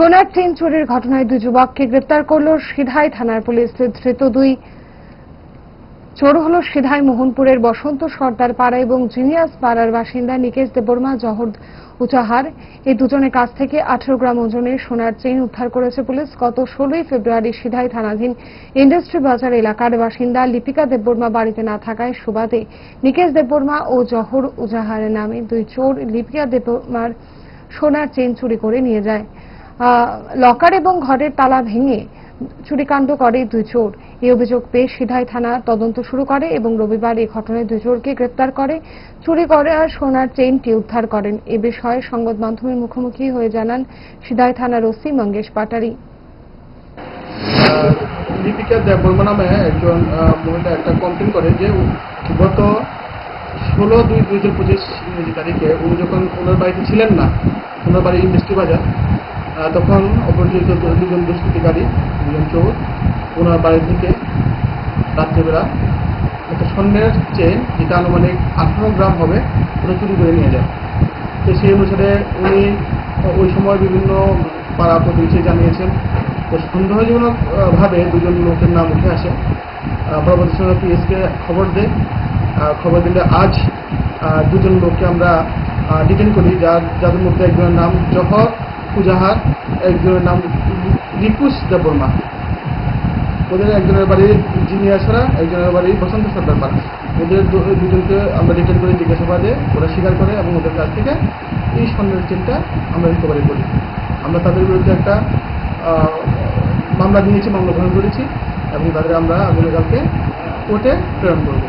সোনার চেইন চুরির ঘটনায় দুই যুবককে গ্রেপ্তার করল সিধাই থানার পুলিশ। ধৃত দুই চোর হল সিধাই মোহনপুরের বসন্ত সর্দার পাড়া এবং জিনিয়াস পাড়ার বাসিন্দা নিকেশ দেববর্মা, জহর উচাহার। এই দুজনের কাছ থেকে 18 গ্রাম ওজনের সোনার চেইন উদ্ধার করেছে পুলিশ। গত 16 ফেব্রুয়ারি সিধাই থানাধীন ইন্ডাস্ট্রি বাজার এলাকার বাসিন্দা লিপিকা দেববর্মা বাড়িতে না থাকায় সুবাদে নিকেশ দেববর্মা ও জহর উজাহারের নামে দুই চোর লিপিকা দেববর্মার সোনার চেইন চুরি করে নিয়ে যায়। লকার এবং ঘরের তালা ভেঙে চুরিকাণ্ড করে দুই চোর। এই অভিযোগ পেয়ে সিধাই থানা তদন্ত শুরু করে এবং রবিবার এই ঘটনায় দুই চোরকে গ্রেপ্তার করে চুরি করে আর সোনার চেইনটি উদ্ধার করেন। এ বিষয়ে সংবাদ মাধ্যমের মুখোমুখি হয়ে জানান সিধাই থানার ওসি মঙ্গেশ পাটারি। লিপিকা দেববর্মা নামে একজন মহিলা একটা কমপ্লেন করে যে গত 16/2/2025 ইংরেজি তারিখে উনি যখন ওনার বাড়িতে ছিলেন না, ওনার বাড়ি ইন্ডাস্ট্রি বাজার, তখন অপরিচিত দুজন দুষ্কৃতিকারী, দুজন চোর ওনার বাড়ি থেকে রাত্রেবেলা একটা স্বর্ণের চেইন, যেটা আনুমানিক 18 গ্রাম হবে, ওটা চুরি করে নিয়ে যায়। তো সেই অনুসারে উনি ওই সময় বিভিন্ন পাড়া প্রতিবেশী জানিয়েছেন। তো সন্দেহজনক ভাবে দুজন লোকের নাম উঠে আসে। পরবর্তী সময় পিএসকে খবর দেয়। খবর দিলে আজ দুজন লোককে আমরা ডিটেন করি, যাদের মধ্যে একজনের নাম জহর উজাহার, একজনের নাম রিকুশ দেববর্মা। ওদের একজনের বাড়ি জিনিয়াছড়া, একজনের বাড়ি বসন্ত সর্দার পাড়া। ওদের দুজনকে আমরা ডিটেন করে জিজ্ঞাসাবাদে ওরা স্বীকার করে এবং ওদের কাছ থেকে এই স্বর্ণের চেইনটা আমরা রিকভারি করি। আমরা তাদের বিরুদ্ধে একটা মামলা নিয়েছি, মামলা গ্রহণ করেছি এবং তাদের আমরা আগামীকালকে কোর্টে প্রেরণ করব।